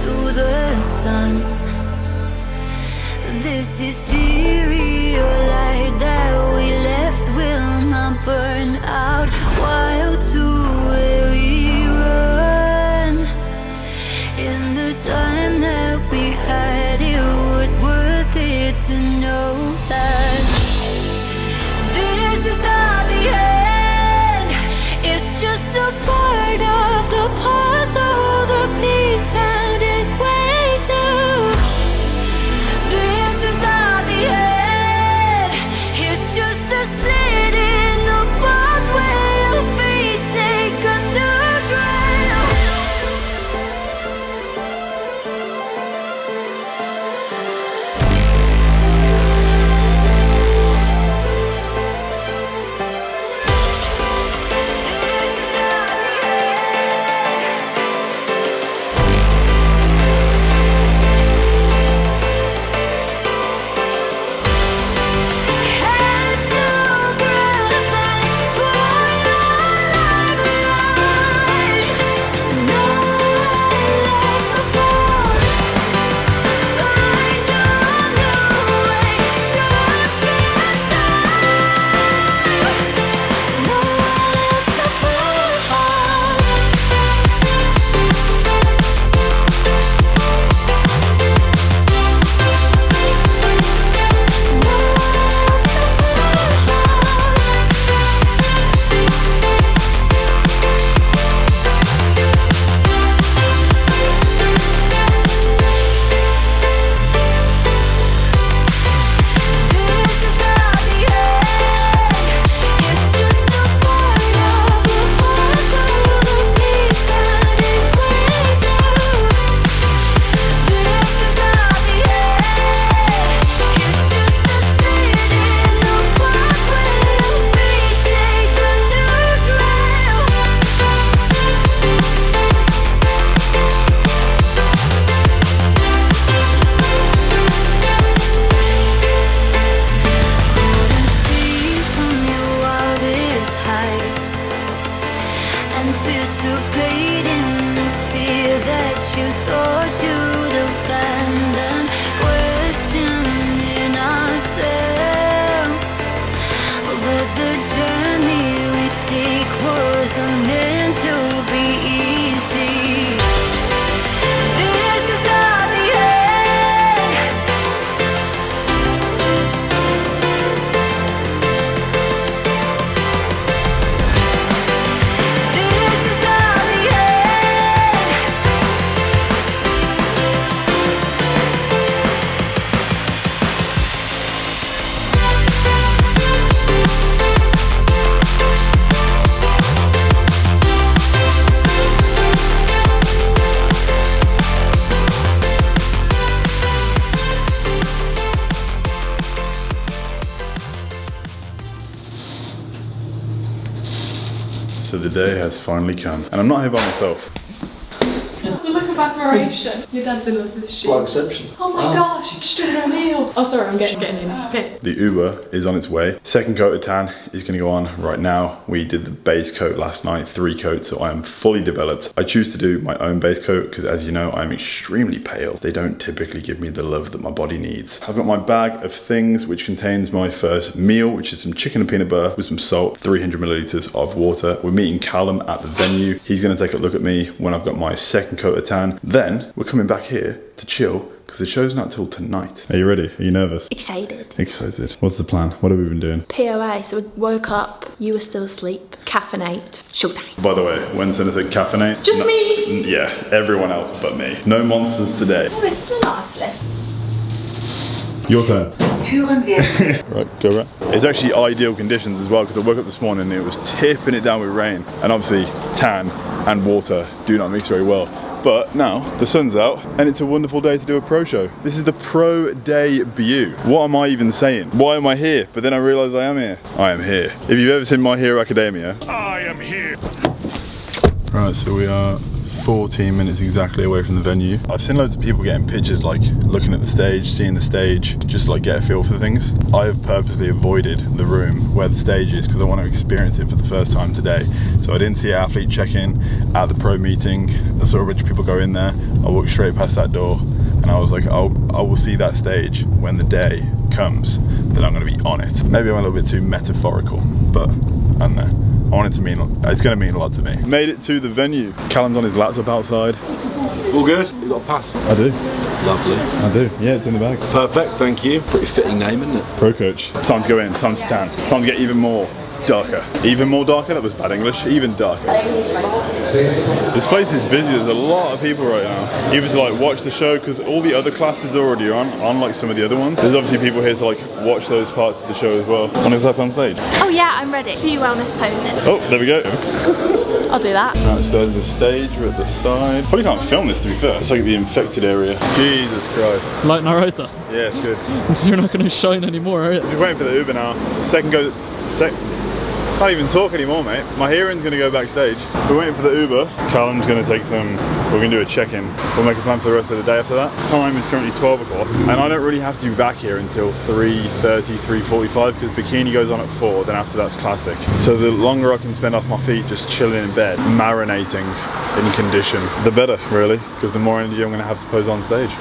to the sun. This ethereal light that we left will not burn out. Wild to where we run. In the time that we had, it was worth it to know that this is not the end. It's just a part of the puzzle. The piece found its way to. This is not the end. It's just a split in the bond where your feet take a new trail. Catch your breath and pour your life line. No left to fall. Find your new way just in time. No left to fall. This is not the end. It's just a part of the puzzle. The piece found its way to. This is not the end. It's just a split in the bond where your feet take a new trail. Couldn't see from your wildest heights, anticipating the fear that you thought you'd abandon, questioning ourselves. But the journey we take wasn't meant to be easy. This is not the end. This is not the end. So the day has finally come, and I'm not here by myself. Look of admiration. Your dad's in love with this shit. What exception? Oh my gosh, you just doing an O'Neill. Oh sorry, I'm getting in this pit. The Uber is on its way. Second coat of tan is going to go on right now. We did the base coat last night, 3 coats, so I am fully developed. I choose to do my own base coat because, as you know, I'm extremely pale. They don't typically give me the love that my body needs. I've got my bag of things, which contains my first meal, which is some chicken and peanut butter with some salt, 300 milliliters of water. We're meeting Callum at the venue. He's going to take a look at me when I've got my second coat of tan. Then we're coming back here to chill because the show's not till tonight. Are you ready? Are you nervous? Excited. Excited. What's the plan? What have we been doing? POA, so we woke up, you were still asleep, caffeinate, showtime. By the way, when Senna said caffeinate, Just me. Yeah, everyone else but me. No monsters today. Oh, this is a nice lift. Your turn. Right, go right. It's actually ideal conditions as well because I woke up this morning and it was tipping it down with rain. And obviously tan and water do not mix very well. But now the sun's out and it's a wonderful day to do a pro show. This is the pro debut. What am I even saying? Why am I here? But then I realise I am here. I am here. If you've ever seen My Hero Academia, I am here. Right, so we are 14 minutes exactly away from the venue. I've seen loads of people getting pictures, like looking at the stage, seeing the stage, just like get a feel for things. I have purposely avoided the room where the stage is because I want to experience it for the first time today. So I didn't see Alphalete check-in at the pro meeting. I saw a bunch of people go in there. I walked straight past that door and I was like, I will see that stage when the day comes that I'm going to be on it. Maybe I'm a little bit too metaphorical, but I don't know. I want it to mean, it's going to mean a lot to me. Made it to the venue. Callum's on his laptop outside. All good? You got a pass? I do. Lovely. I do. Yeah, it's in the bag. Perfect, thank you. Pretty fitting name, isn't it? Pro coach. Time to go in, time to tan. Time to get even more darker. Even more darker? That was bad English. Even darker. This place is busy. There's a lot of people right now. Either to like watch the show because all the other classes are already on, unlike some of the other ones. There's obviously people here to like watch those parts of the show as well. Want to step on stage? Oh yeah, I'm ready. A few wellness poses. Oh, there we go. I'll do that. Right, so there's the stage, we're at the side. Probably can't film this to be fair. It's like the infected area. Jesus Christ. Lighting alright though? Yeah, it's good. You're not going to shine anymore, are you? Just waiting for the Uber now. Can't even talk anymore, mate. My hearing's gonna go backstage. We're waiting for the Uber. Callum's gonna take some, we're gonna do a check-in. We'll make a plan for the rest of the day after that. Time is currently 12 o'clock, and I don't really have to be back here until 3:30, 3:45, because bikini goes on at 4, then after that's classic. So the longer I can spend off my feet just chilling in bed, marinating in condition, the better, really, because the more energy I'm gonna have to pose on stage.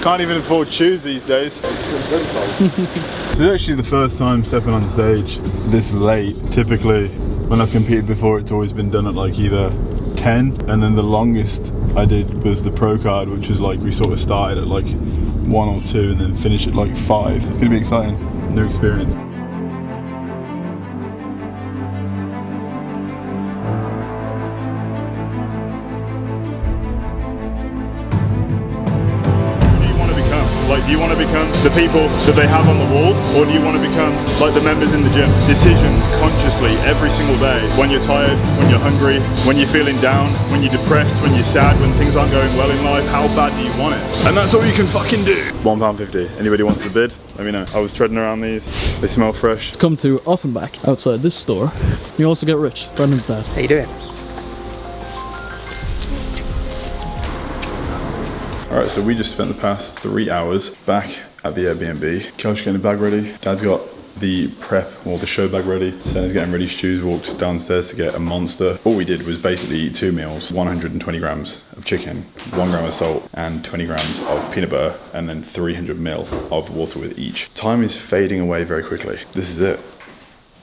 Can't even afford shoes these days. This is actually the first time stepping on stage this late. Typically, when I've competed before, it's always been done at like either 10, and then the longest I did was the pro card, which was like we sort of started at like 1 or 2 and then finished at like 5. It's gonna be exciting, new experience. Do you want to become the people that they have on the wall, or do you want to become like the members in the gym? Decisions consciously every single day. When you're tired, when you're hungry, when you're feeling down, when you're depressed, when you're sad, when things aren't going well in life, how bad do you want it? And that's all you can fucking do. £1.50. Anybody wants to bid? Let me know. I was treading around these. They smell fresh. Come to Offenbach outside this store. You also get Rich, Brendan's dad. How you doing? Alright, so we just spent the past 3 hours back at the Airbnb. Kel's getting the bag ready. Dad's got the prep, or the show bag ready. Senna's getting ready. Stu's walked downstairs to get a monster. All we did was basically eat 2 meals, 120 grams of chicken, 1 gram of salt, and 20 grams of peanut butter, and then 300 ml of water with each. Time is fading away very quickly. This is it.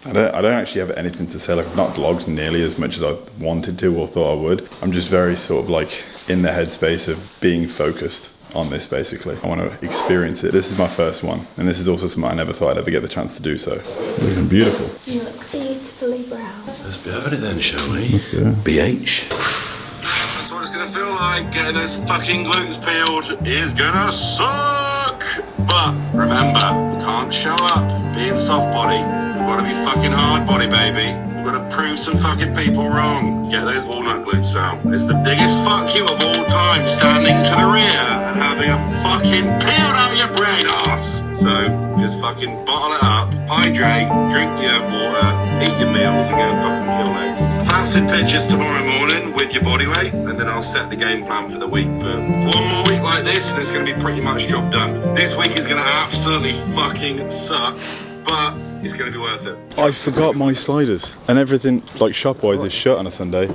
I don't actually have anything to say. Like, I've not vlogged nearly as much as I wanted to or thought I would. I'm just very sort of like in the headspace of being focused on this, basically. I want to experience it. This is my first one, and this is also something I never thought I'd ever get the chance to do, so. Looking beautiful. You look beautifully brown. Let's be having it then, shall we? Let's go. BH. That's what it's gonna feel like. Getting those fucking glutes peeled is gonna suck. But remember, we can't show up being soft body. We've got to be fucking hard body, baby. We've got to prove some fucking people wrong. Get those walnut glutes out. It's the biggest fuck you of all time, standing to the rear and having a fucking peeled out your brain ass. So just fucking bottle it up, hydrate, drink your water, eat your meals, and go fucking kill legs. Fasted pictures tomorrow morning with your body weight, and then I'll set the game plan for the week. But 1 more week like this, and it's going to be pretty much job done. This week is going to absolutely fucking suck, but it's going to be worth it. I forgot my sliders, and everything like shop-wise is shut on a Sunday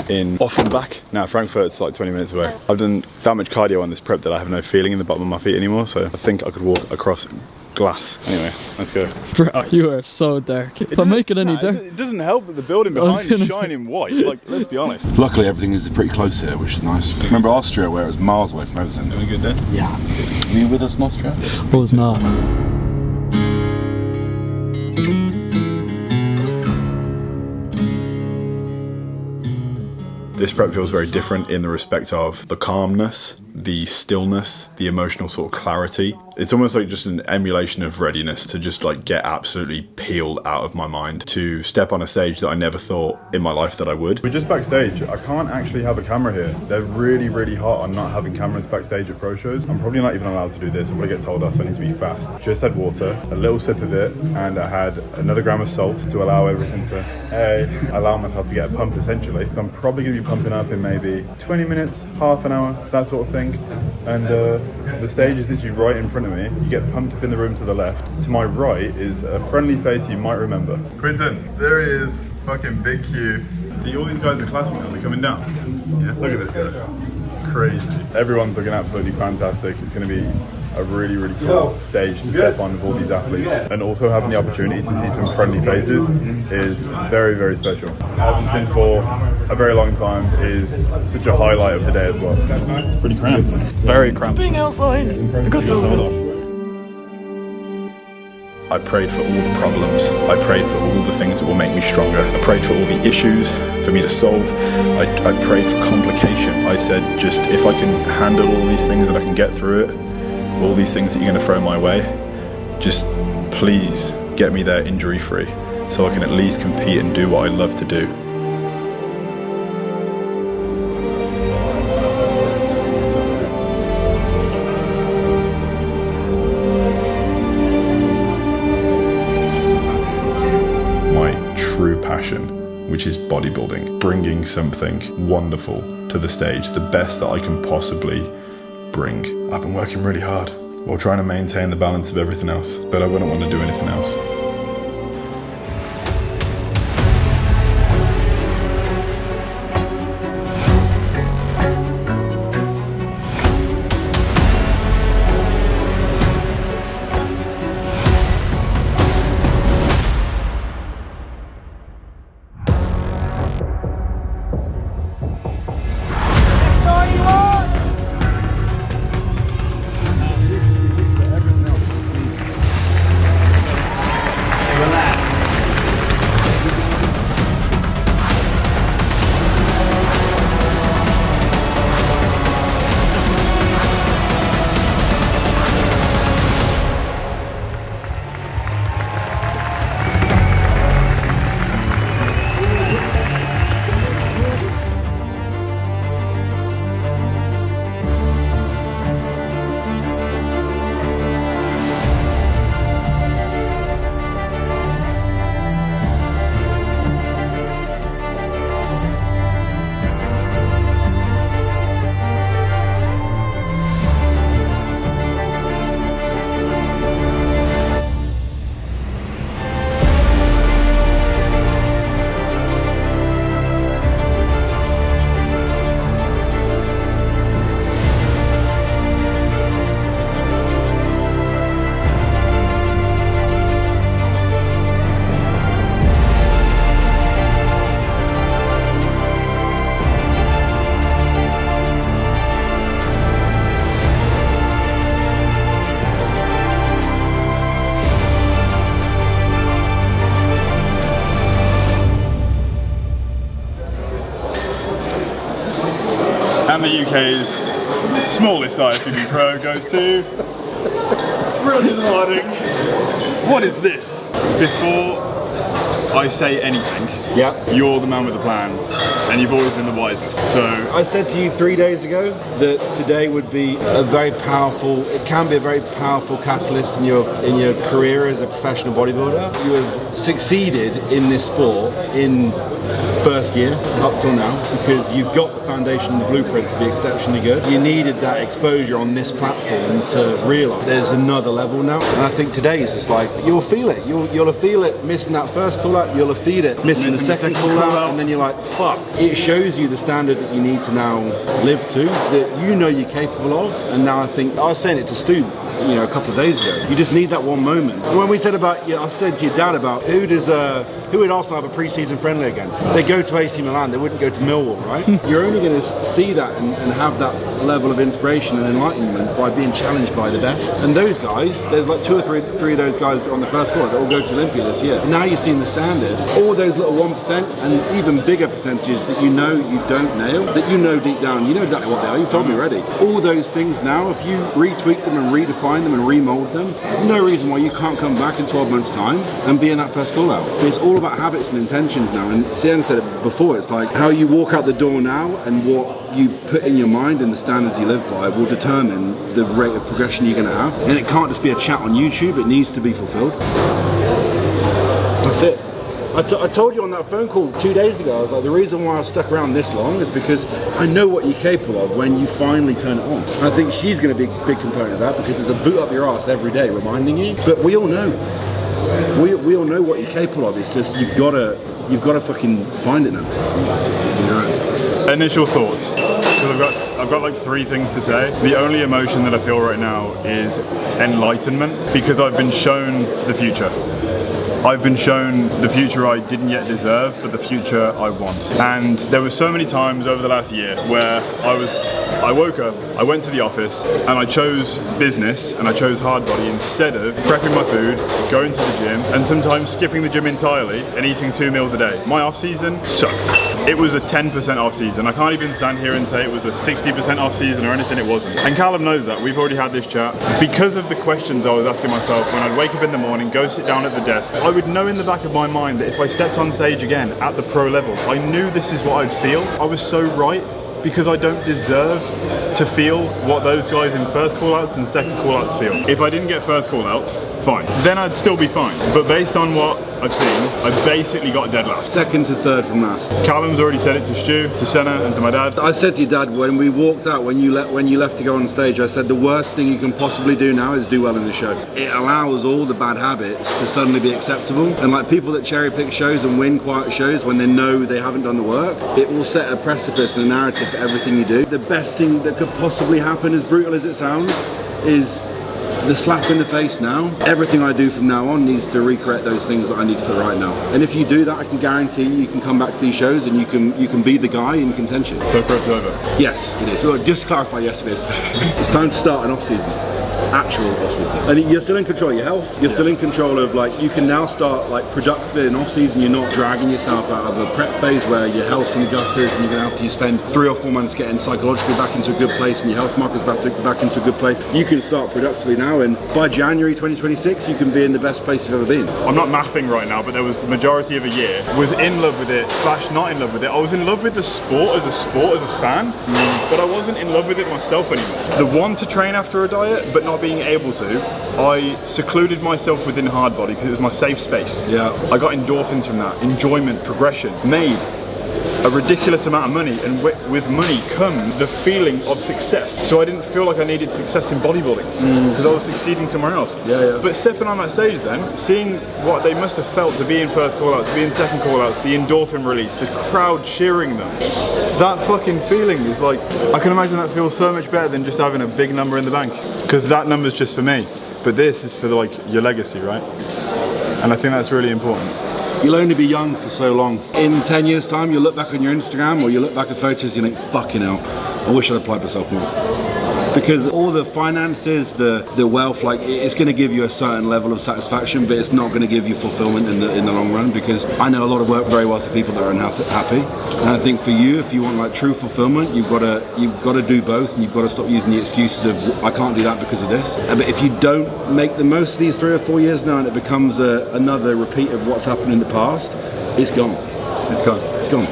in Offenbach. Now Frankfurt's like 20 minutes away. I've done that much cardio on this prep that I have no feeling in the bottom of my feet anymore, so I think I could walk across glass. Anyway, let's go. Bro, you are so dark. If I make it any dark. It doesn't help that the building behind is shining white. Like, let's be honest. Luckily, everything is pretty close here, which is nice. Remember Austria, where it was miles away from everything? Doing a good day? Yeah. Were you with us in Austria? I was not. This prep feels very different in the respect of the calmness, the stillness, the emotional sort of clarity. It's almost like just an emulation of readiness to just like get absolutely peeled out of my mind to step on a stage that I never thought in my life that I would. We're just backstage. I can't actually have a camera here. They're really, really hot on not having cameras backstage at pro shows. I'm probably not even allowed to do this. I'm gonna get told off, so I need to be fast. Just had water, a little sip of it, and I had another gram of salt to allow everything to, allow myself to get a pump essentially. So I'm probably gonna be pumping up in maybe 20 minutes, half an hour, that sort of thing. And the stage is literally right in front of me. You get pumped up in the room to the left. To my right is a friendly face you might remember. Quinton, there he is, fucking big Q. See, all these guys are classic now, they're coming down. Yeah, look at this guy. Crazy. Everyone's looking absolutely fantastic. It's gonna be a really, really cool stage to step on with all these athletes. And also having the opportunity to see some friendly faces is very, very special. Edmonton for a very long time is such a highlight of the day as well. It's pretty cramped. Very cramped. Being outside. I prayed for all the problems. I prayed for all the things that will make me stronger. I prayed for all the issues for me to solve. I prayed for complication. I said, just if I can handle all these things and I can get through it, all these things that you're going to throw my way, just please get me there injury free so I can at least compete and do what I love to do. My true passion, which is bodybuilding, bringing something wonderful to the stage, the best that I can possibly bring. I've been working really hard while trying to maintain the balance of everything else, but I wouldn't want to do anything else. And the UK's smallest IFBB Pro goes to Brilliant Harding. What is this? Before I say anything, you're the man with the plan, and you've always been the wisest. So I said to you 3 days ago that today would be a very powerful, it can be a very powerful catalyst in your career as a professional bodybuilder. You have succeeded in this sport in first gear up till now because you've got the foundation and the blueprint to be exceptionally good. You needed that exposure on this platform to realise there's another level now, and I think today is just like, you'll feel it. You'll feel it missing that first call out, you'll feel it missing the second call out, and then you're like, fuck. It shows you the standard that you need to now live to, that you know you're capable of. And now I think, I was saying it to Stu you know, a couple of days ago. You just need that one moment. When we said about, I said to your dad about who would Arsenal have a pre-season friendly against? They go to AC Milan, they wouldn't go to Millwall, right? You're only going to see that and have that level of inspiration and enlightenment by being challenged by the best. And those guys, there's like 2 or 3 of those guys on the first squad that will go to Olympia this year. Now you're seeing the standard, all those little 1% and even bigger percentages that you know you don't nail, that you know deep down, you know exactly what they are, you've told me already. All those things now, if you retweak them and redefine them and remold them, there's no reason why you can't come back in 12 months time and be in that first call out. It's all about habits and intentions now, and Sienna said it before, it's like how you walk out the door now and what you put in your mind and the standards you live by will determine the rate of progression you're going to have. And it can't just be a chat on YouTube, it needs to be fulfilled. That's it. I told you on that phone call 2 days ago, I was like, the reason why I've stuck around this long is because I know what you're capable of when you finally turn it on. And I think she's going to be a big component of that, because there's a boot up your ass every day reminding you. But we all know. We all know what you're capable of. It's just you've got to fucking find it now. Initial thoughts. Because I've got like 3 things to say. The only emotion that I feel right now is enlightenment, because I've been shown the future. I've been shown the future I didn't yet deserve, but the future I want. And there were so many times over the last year where I woke up, I went to the office, and I chose business and I chose Hardbody instead of prepping my food, going to the gym, and sometimes skipping the gym entirely and eating 2 meals a day. My off season sucked. It was a 10% off season. I can't even stand here and say it was a 60% off season or anything, it wasn't. And Callum knows that, we've already had this chat. Because of the questions I was asking myself when I'd wake up in the morning, go sit down at the desk, I would know in the back of my mind that if I stepped on stage again at the pro level, I knew this is what I'd feel. I was so right, because I don't deserve to feel what those guys in first call-outs and second call-outs feel. If I didn't get first call-outs, fine. Then I'd still be fine. But based on what I've seen, I basically got dead last. Second to third from last. Callum's already said it to Stu, to Senna, and to my dad. I said to your dad when we walked out, when you left to go on stage, I said the worst thing you can possibly do now is do well in the show. It allows all the bad habits to suddenly be acceptable. And like people that cherry pick shows and win quiet shows when they know they haven't done the work, it will set a precipice and a narrative for everything you do. The best thing that could possibly happen, as brutal as it sounds, is the slap in the face now. Everything I do from now on needs to recreate those things that I need to put right now. And if you do that, I can guarantee you can come back to these shows and you can be the guy in contention. So prep's over? Yes, it is. So just to clarify, yes it is. It's time to start an off-season. Actual off-season. And you're still in control of your health. You're still in control of, like, you can now start like productively in off-season. You're not dragging yourself out of a prep phase where your health's in the gutters and you're going to have to spend 3 or 4 months getting psychologically back into a good place and your health markers back into a good place. You can start productively now, and by January 2026 you can be in the best place you've ever been. I'm not mathing right now, but there was the majority of a year was in love with it / not in love with it. I was in love with the sport as a fan, but I wasn't in love with it myself anymore. The want to train after a diet but not being able to, I secluded myself within Hardbody because it was my safe space. Yeah. I got endorphins from that, enjoyment, progression, made a ridiculous amount of money, and with money come the feeling of success. So I didn't feel like I needed success in bodybuilding because I was succeeding somewhere else. Yeah. But stepping on that stage then, seeing what they must have felt to be in first call-outs, to be in second call-outs, the endorphin release, the crowd cheering them, that fucking feeling is like, I can imagine that feels so much better than just having a big number in the bank, because that number's just for me. But this is for like your legacy, right? And I think that's really important. You'll only be young for so long. In 10 years time, you'll look back on your Instagram or you look back at photos and you think, fucking hell, I wish I'd applied myself more. Because all the finances, the wealth, like, it's going to give you a certain level of satisfaction, but it's not going to give you fulfillment in the long run. Because I know a lot of very wealthy people that are unhappy, and I think for you, if you want like true fulfillment, you've got to do both, and you've got to stop using the excuses of I can't do that because of this. But if you don't make the most of these 3 or 4 years now, and it becomes another repeat of what's happened in the past, it's gone. It's gone. It's gone.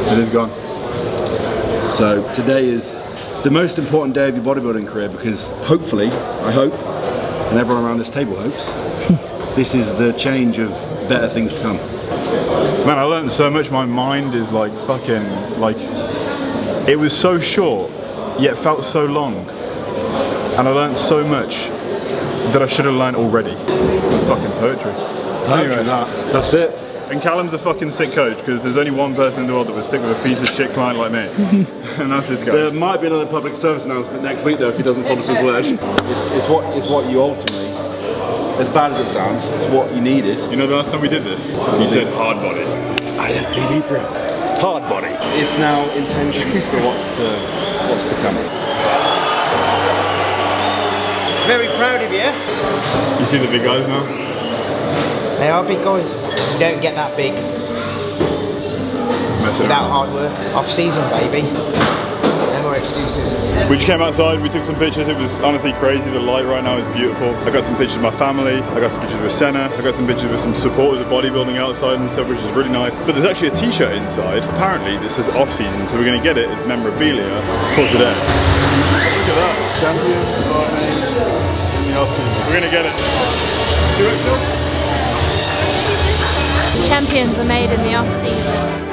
It is gone. So today is the most important day of your bodybuilding career, because hopefully, I hope, and everyone around this table hopes, this is the change of better things to come. Man, I learned so much. My mind is like fucking, like, it was so short, yet felt so long. And I learned so much that I should have learned already. It's fucking poetry. Poetry, that's it. And Callum's a fucking sick coach because there's only one person in the world that would stick with a piece of shit client like me. And that's this guy. There might be another public service announcement next week though if he doesn't follow his word. It's what you ultimately, as bad as it sounds, it's what you needed. You know the last time we did this? You said Hardbody. IFBB Pro. Hardbody. It's now intentions for what's to come. Very proud of you. You see the big guys now? They are big guys. You don't get that big without hard work. Off season, baby. No more excuses. We just came outside, we took some pictures. It was honestly crazy. The light right now is beautiful. I got some pictures of my family. I got some pictures with Senna. I got some pictures with some supporters of bodybuilding outside and stuff, which is really nice. But there's actually a t-shirt inside. Apparently this is off season, so we're going to get it as memorabilia for today. Look at that. Champions are made in the off season. We're going to get it. Do it, Phil. Champions are made in the off season.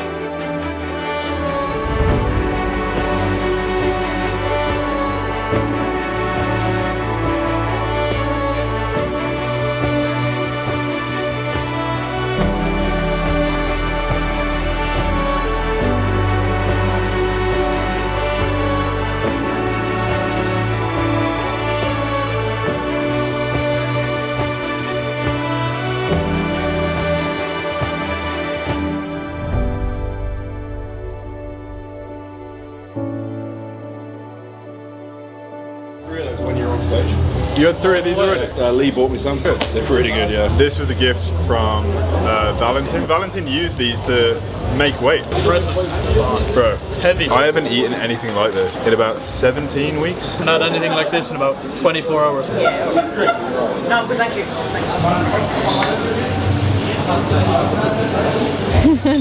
When you're on stage. You had 3 of these already? Lee bought me some. They're pretty good, yeah. This was a gift from Valentin. Valentin used these to make weight. Present. Bro, It's heavy. I haven't eaten anything like this in about 17 weeks. I haven't had anything like this in about 24 hours. No, good, thank you. Thanks.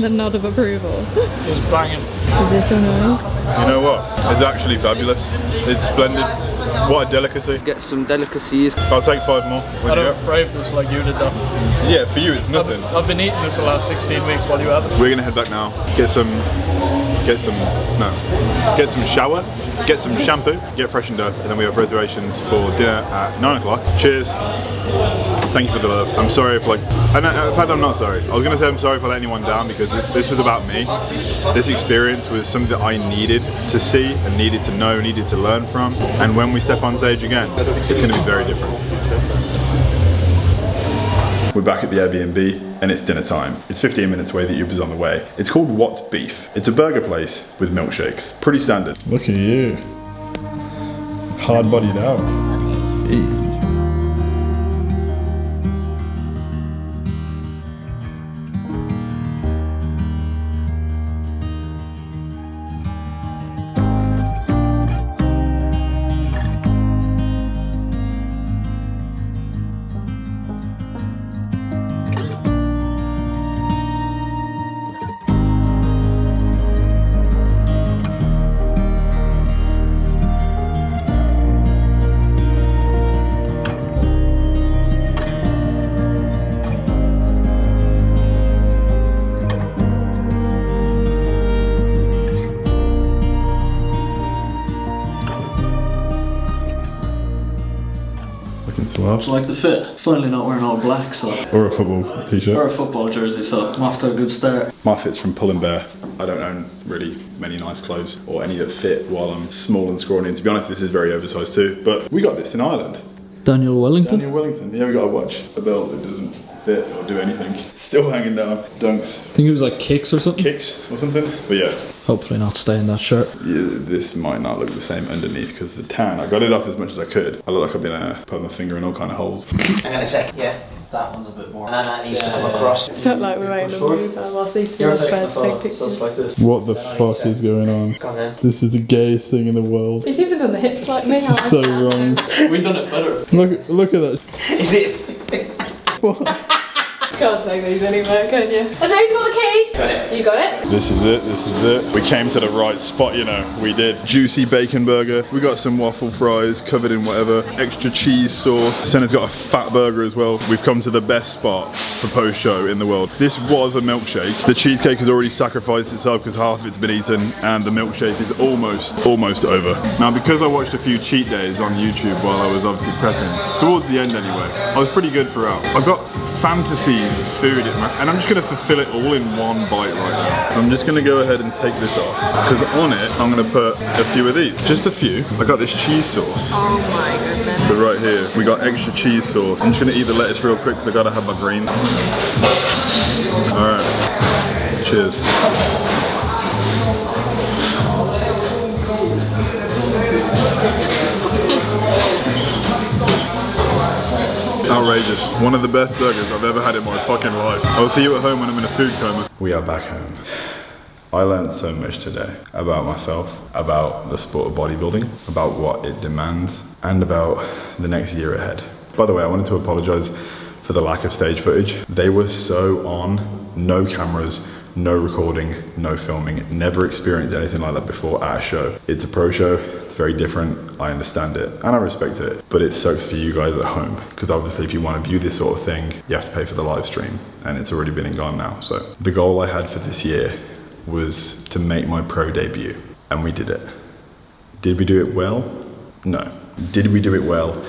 The nod of approval. It was banging. Is this annoying? You know what? It's actually fabulous. It's splendid. What a delicacy. Get some delicacies. I'll take 5 more. I don't crave this like you did though. Yeah, for you it's nothing. I've been eating this the last 16 weeks while you haven't. We're gonna head back now. Get some shower, get some shampoo, get freshened up, and then we have reservations for dinner at 9 o'clock. Cheers. Thank you for the love. I'm sorry if in fact I'm not sorry. I was gonna say I'm sorry if I let anyone down because this was about me. This experience was something that I needed to see and needed to know, needed to learn from. And when we step on stage again, it's gonna be very different. We're back at the Airbnb and it's dinner time. It's 15 minutes away, the Uber's on the way. It's called What's Beef. It's a burger place with milkshakes. Pretty standard. Look at you. Hard-bodied out. Easy. Do you like the fit? Finally not wearing all black, so. Or a football t-shirt. Or a football jersey, so I'm off to a good start. My fit's from Pull & Bear. I don't own really many nice clothes or any that fit while I'm small and scrawny. And to be honest, this is very oversized too. But we got this in Ireland. Daniel Wellington? Daniel Wellington. Yeah, we got a watch. A belt that doesn't fit or do anything. Still hanging down. Dunks. I think it was like kicks or something. Kicks or something. But yeah. Hopefully not staying that shirt. Yeah, this might not look the same underneath because the tan, I got it off as much as I could. I look like I've been putting my finger in all kind of holes. Hang on a sec, yeah. That one's a bit more. And that needs to come across. It's not like we're waiting on the Uber whilst these two birds take pictures. Like this. What the fuck is going on? Go on then. This is the gayest thing in the world. He's even done the hips like me. How So wrong. We've done it better. Look at that. Is it? What? Can't take these anywhere, can you? And so who's got the key? Got it. You got it? This is it, this is it. We came to the right spot, you know, we did. Juicy bacon burger. We got some waffle fries covered in whatever. Extra cheese sauce. Senna's got a fat burger as well. We've come to the best spot for post-show in the world. This was a milkshake. The cheesecake has already sacrificed itself because half of it's been eaten and the milkshake is almost over. Now, because I watched a few cheat days on YouTube while I was obviously prepping, towards the end anyway, I was pretty good throughout. I got fantasies of food, and I'm just gonna fulfill it all in one bite right now. I'm just gonna go ahead and take this off, because on it, I'm gonna put a few of these. Just a few. I got this cheese sauce. Oh my goodness. So right here, we got extra cheese sauce. I'm just gonna eat the lettuce real quick, because I gotta have my greens. All right, cheers. Outrageous. One of the best burgers I've ever had in my fucking life. I'll see you at home when I'm in a food coma. We are back home. I learned so much today about myself, about the sport of bodybuilding, about what it demands, and about the next year ahead. By the way, I wanted to apologize for the lack of stage footage. They were so on, no cameras, no recording, no filming. Never experienced anything like that before at a show. It's a pro show, it's very different, I understand it, and I respect it, but it sucks for you guys at home, because obviously if you want to view this sort of thing, you have to pay for the live stream, and it's already been and gone now. So the goal I had for this year was to make my pro debut, and we did it. Did we do it well? No. Did we do it well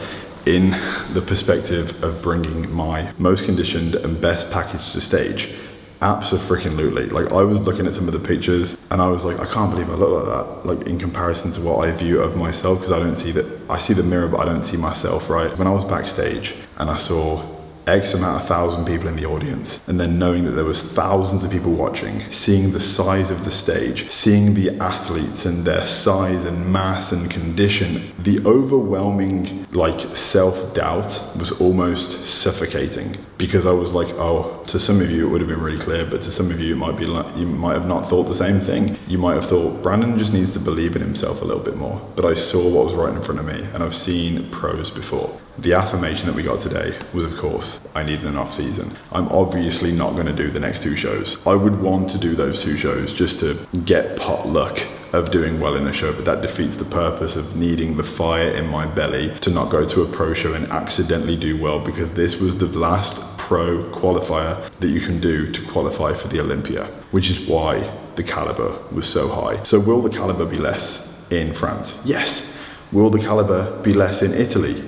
in the perspective of bringing my most conditioned and best package to stage? Abso-freaking-lutely. Like, I was looking at some of the pictures and I was like, I can't believe I look like that, like in comparison to what I view of myself, because I don't see that. I see the mirror but I don't see myself, right? When I was backstage and I saw X amount of 1,000 people in the audience, and then knowing that there was thousands of people watching, seeing the size of the stage, seeing the athletes and their size and mass and condition, the overwhelming like self-doubt was almost suffocating, because I was like, oh, to some of you it would have been really clear, but to some of you it might be like, you might have not thought the same thing. You might have thought Brandon just needs to believe in himself a little bit more. But I saw what was right in front of me, and I've seen pros before. The affirmation that we got today was, of course, I needed an off season. I'm obviously not going to do the next 2 shows. I would want to do those 2 shows just to get pot luck of doing well in a show, but that defeats the purpose of needing the fire in my belly to not go to a pro show and accidentally do well, because this was the last pro qualifier that you can do to qualify for the Olympia, which is why the caliber was so high. So will the caliber be less in France? Yes. Will the caliber be less in Italy?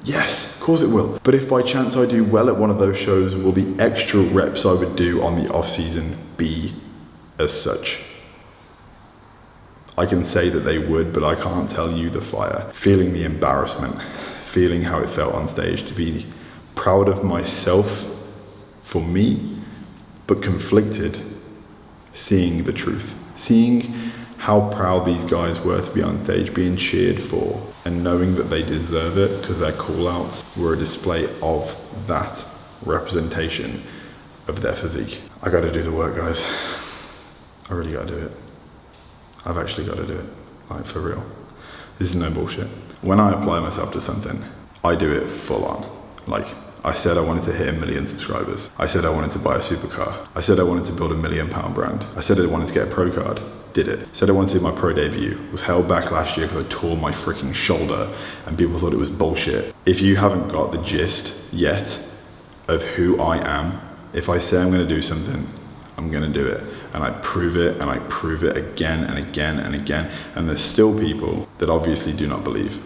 Yes, of course it will. But if by chance I do well at one of those shows, will the extra reps I would do on the off season be as such? I can say that they would, but I can't tell you the fire. Feeling the embarrassment, feeling how it felt on stage, to be proud of myself for me, but conflicted, seeing the truth, seeing how proud these guys were to be on stage, being cheered for, and knowing that they deserve it because their call-outs were a display of that representation of their physique. I gotta do the work, guys. I really gotta do it. I've actually gotta do it, like for real. This is no bullshit. When I apply myself to something, I do it full on. Like, I said I wanted to hit 1 million subscribers. I said I wanted to buy a supercar. I said I wanted to build £1 million brand. I said I wanted to get a pro card. Did it. Said I wanted to do my pro debut. Was held back last year because I tore my freaking shoulder and people thought it was bullshit. If you haven't got the gist yet of who I am, if I say I'm gonna do something, I'm gonna do it. And I prove it, and I prove it again and again and again. And there's still people that obviously do not believe.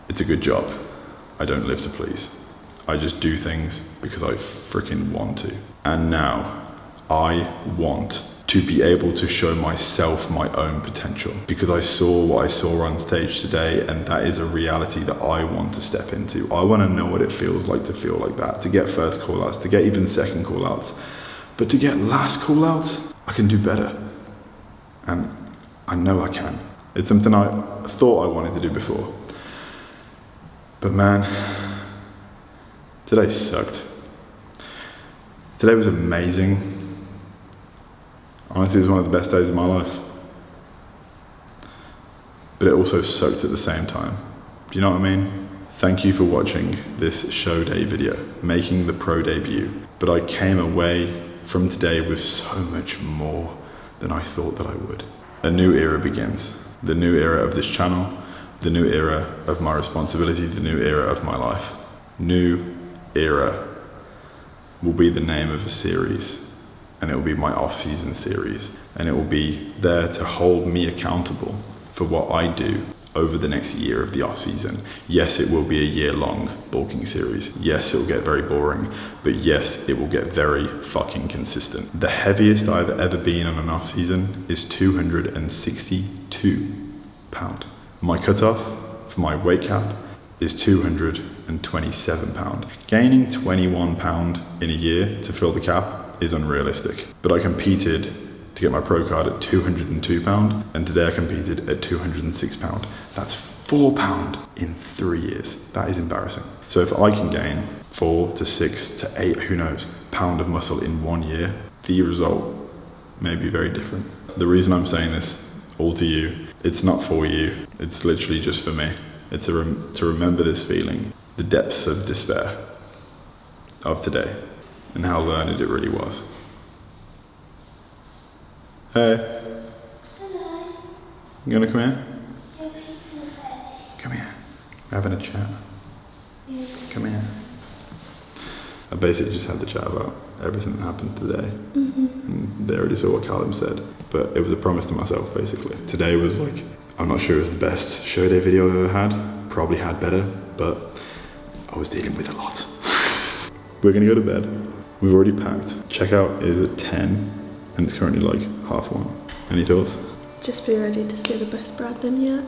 It's a good job. I don't live to please. I just do things because I freaking want to. And now I want to be able to show myself my own potential, because I saw what I saw on stage today, and that is a reality that I want to step into. I want to know what it feels like to feel like that, to get first call-outs, to get even second call-outs, but to get last call-outs, I can do better. And I know I can. It's something I thought I wanted to do before. But man, today sucked. Today was amazing. Honestly, it was one of the best days of my life. But it also sucked at the same time. Do you know what I mean? Thank you for watching this show day video, making the pro debut. But I came away from today with so much more than I thought that I would. A new era begins. The new era of this channel, the new era of my responsibility, the new era of my life. New era will be the name of a series, and it will be my off-season series, and it will be there to hold me accountable for what I do over the next year of the off season. Yes, it will be a year-long bulking series. Yes, it will get very boring, but yes, it will get very fucking consistent. The heaviest I've ever been on an off season is 262 pound. My cutoff for my weight cap is 227 pound. Gaining 21 pound in a year to fill the cap is unrealistic, but I competed to get my pro card at 202 pound, and today I competed at 206 pound. That's 4 pound in 3 years. That is embarrassing. So if I can gain 4 to 6 to 8, who knows, pound of muscle in 1 year, the result may be very different. The reason I'm saying this all to you, it's not for you, it's literally just for me. It's to remember this feeling, the depths of despair of today, and how learned it really was. Hey. Hello. You gonna come here? Your pizza ready. Come here. We're having a chat. Yeah. Come here. I basically just had the chat about everything that happened today. And they already saw what Callum said, but it was a promise to myself basically. Today was like, I'm not sure it was the best show day video I've ever had. Probably had better, but I was dealing with a lot. We're gonna go to bed. We've already packed. Checkout is at 10 and it's currently like 1:30. Any thoughts? Just be ready to see the best Brandon yet.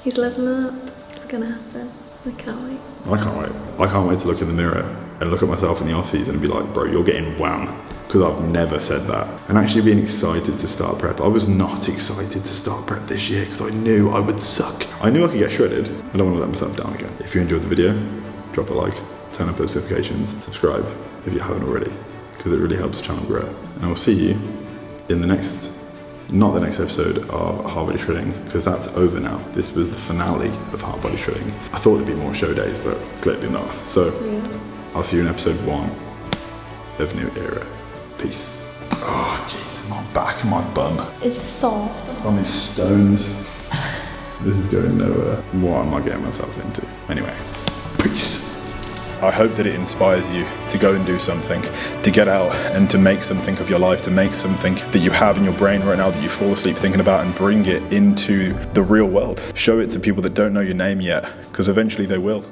He's leveling up. It's gonna happen. I can't wait. I can't wait. I can't wait to look in the mirror and look at myself in the off season and be like, bro, you're getting wham. Because I've never said that. And actually being excited to start prep. I was not excited to start prep this year because I knew I would suck. I knew I could get shredded. I don't want to let myself down again. If you enjoyed the video, drop a like, turn on post notifications, subscribe if you haven't already, because it really helps the channel grow. And I'll see you in the next, not the next episode of Hardbody shredding, because that's over now. This was the finale of Hardbody shredding. I thought there'd be more show days, but clearly not. So I'll see you in episode 1 of New Era. Peace. Oh jeez, my back and my bum. It's sore. On these stones. This is going nowhere. What am I getting myself into? Anyway, peace. I hope that it inspires you to go and do something, to get out and to make something of your life, to make something that you have in your brain right now that you fall asleep thinking about and bring it into the real world. Show it to people that don't know your name yet, because eventually they will.